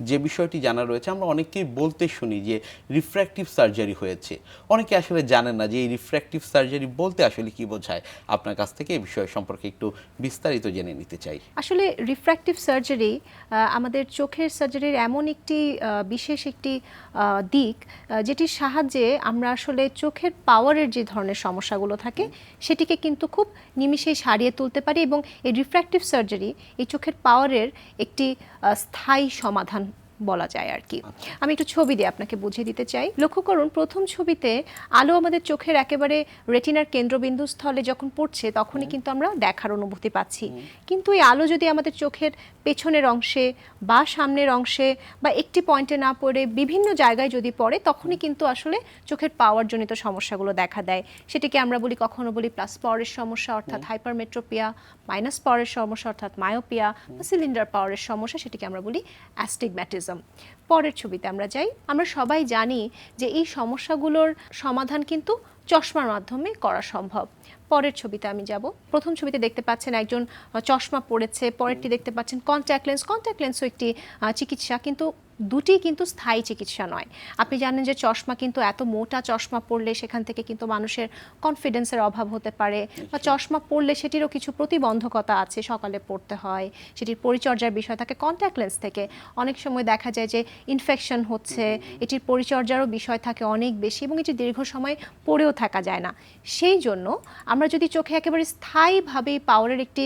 যে বিষয়টি জানা রয়েছে, আমরা অনেকেই বলতে শুনি যে রিফ্র্যাক্টিভ সার্জারি হয়েছে। অনেকে আসলে জানেন না যে এই রিফ্র্যাক্টিভ সার্জারি বলতে আসলে কি বোঝায়। আপনার কাছ থেকে এই বিষয় সম্পর্কে একটু বিস্তারিত জেনে নিতে চাই। আসলে রিফ্র্যাক্টিভ সার্জারি আমাদের চোখের সার্জারির এমন একটি বিশেষ একটি দিক যেটির সাহায্যে আমরা আসলে চোখের পাওয়ারের যে ধরনের সমস্যাগুলো থাকে সেটিকে কিন্তু খুব নিমিষেই সারিয়ে তুলতে পারি, এবং এই রিফ্র্যাক্টিভ সার্জারি এই চোখের পাওয়ারের একটি স্থায়ী সমাধান বলা যায় আর কি। আমি একটু ছবি দিয়ে আপনাকে বুঝিয়ে দিতে চাই। লক্ষ্য করুন, প্রথম ছবিতে আলো আমাদের চোখের একেবারে রেটিনার কেন্দ্রবিন্দু স্থলে যখন পড়ছে তখনই কিন্তু আমরা দেখার অনুভূতি পাচ্ছি। কিন্তু এই আলো যদি আমাদের চোখের পেছনের অংশে বা সামনের অংশে বা একটি পয়েন্টে না পড়ে বিভিন্ন জায়গায় যদি পড়ে, তখনই কিন্তু আসলে চোখের পাওয়ার জনিত সমস্যাগুলো দেখা দেয়। সেটিকে আমরা বলি, কখনো বলি প্লাস পাওয়ারের সমস্যা অর্থাৎ হাইপারমেট্রোপিয়া, মাইনাস পাওয়ারের সমস্যা অর্থাৎ মায়োপিয়া বা সিলিন্ডার পাওয়ারের সমস্যা, সেটিকে আমরা বলি অ্যাস্টিগম্যাটিজম। পরের ছবিতে আমরা যাই। আমরা সবাই জানি যে এই সমস্যাগুলোর সমাধান কিন্তু চশমার মাধ্যমে করা সম্ভব। পরের ছবিতে আমি যাব। প্রথম ছবিতে দেখতে পাচ্ছেন একজন চশমা পড়েছে, পরেরটি দেখতে পাচ্ছেন কন্ট্যাক্ট লেন্স। কন্ট্যাক্ট লেন্সও একটি চিকিৎসা, কিন্তু দুটি কিন্তু স্থায়ী চিকিৎসা নয়। আপনি জানেন যে চশমা কিন্তু এত মোটা চশমা পড়লে সেখান থেকে কিন্তু মানুষের কনফিডেন্সের অভাব হতে পারে, বা চশমা পড়লে সেটিরও কিছু প্রতিবন্ধকতা আছে, সকালে পড়তে হয়, সেটির পরিচর্যার বিষয় থাকে। কন্ট্যাক্ট লেন্স থেকে অনেক সময় দেখা যায় যে ইনফেকশন হচ্ছে, এটির পরিচর্যারও বিষয় থাকে অনেক বেশি, এবং এটি দীর্ঘ সময় পড়েও থাকা যায় না। সেই জন্য আমরা যদি চোখে একেবারে স্থায়ীভাবে পাওয়ারের একটি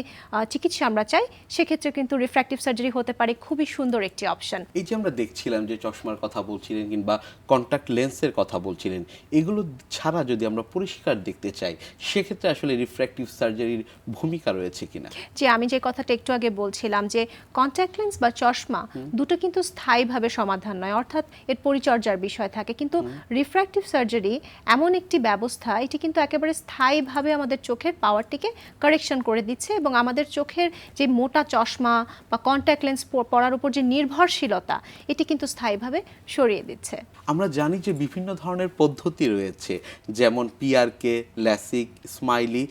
চিকিৎসা আমরা চাই, সেক্ষেত্রে কিন্তু রিফ্র্যাক্টিভ সার্জারি হতে পারে খুবই সুন্দর একটি অপশন। এই যে আমরা দেখছিলাম যে চশমার কথা বলছিলেন কিংবা কন্ট্যাক্ট লেন্সের কথা বলছিলেন, এগুলো ছাড়া যদি আমরা পরিষ্কার দেখতে চাই, সেক্ষেত্রে আসলে রিফ্র্যাক্টিভ সার্জারির ভূমিকা রয়েছে কিনা? যে আমি যে কথাটা একটু আগে বলছিলাম যে কন্ট্যাক্ট লেন্স বা চশমা দুটো কিন্তু স্থায়ীভাবে সমাধান নয়, অর্থাৎ এর পরিচর্যার বিষয় থাকে। কিন্তু রিফ্র্যাক্টিভ সার্জারি এমন একটি ব্যবস্থা, এটি কিন্তু একেবারে স্থায়ীভাবে আমাদের চোখের পাওয়ারটিকে কারেকশন করে দিচ্ছে, এবং আমাদের চোখের যে মোটা চশমা বা কন্ট্যাক্ট লেন্স পরার উপর যে নির্ভরশীলতা, এটি কিন্তু স্থায়ীভাবে সরিয়ে দিচ্ছে। আমরা জানি যে বিভিন্ন ধরনের পদ্ধতি রয়েছে, যেমন পিআরকে, ল্যাসিক, স্মাইলি।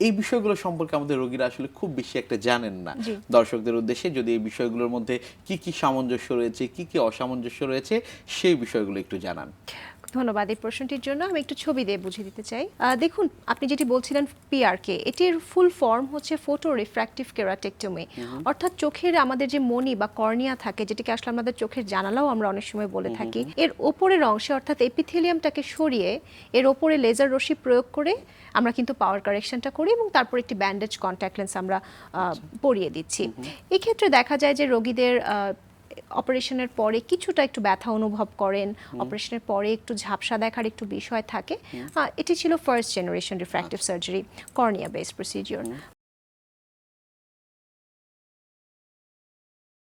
এই বিষয়গুলো সম্পর্কে আমাদের রোগীরা আসলে খুব বেশি একটা জানেন না। দর্শকদের উদ্দেশ্যে যদি এই বিষয়গুলোর মধ্যে কি কি সামঞ্জস্য রয়েছে, কি কি অসামঞ্জস্য রয়েছে, সেই বিষয়গুলো একটু জানান। ধন্যবাদ এই প্রশ্নটির জন্য। আমি একটু ছবি দিয়ে বুঝিয়ে দিতে চাই। দেখুন, আপনি যেটি বলছিলেন পিআরকে, এটির ফুল ফর্ম হচ্ছে ফটো রিফ্র্যাক্টিভ কেরাটেক্টমি। অর্থাৎ চোখের আমাদের যে মণি বা কর্নিয়া থাকে, যেটিকে আসলে আমাদের চোখের জানালাও আমরা অনেক সময় বলে থাকি, এর ওপরের অংশে অর্থাৎ এপিথেলিয়ামটাকে সরিয়ে এর ওপরে লেজার রশ্মি প্রয়োগ করে আমরা কিন্তু পাওয়ার কারেকশনটা করি, এবং তারপর একটি ব্যান্ডেজ কন্ট্যাক্ট লেন্স আমরা পরিয়ে দিচ্ছি। এই ক্ষেত্রে দেখা যায় যে রোগীদের অপারেশনের পরে কিছুটা একটু ব্যথা অনুভব করেন, অপারেশনের পরে একটু ঝাপসা দেখার একটু বিষয় থাকে। এটি ছিল first generation refractive surgery, cornea based procedure.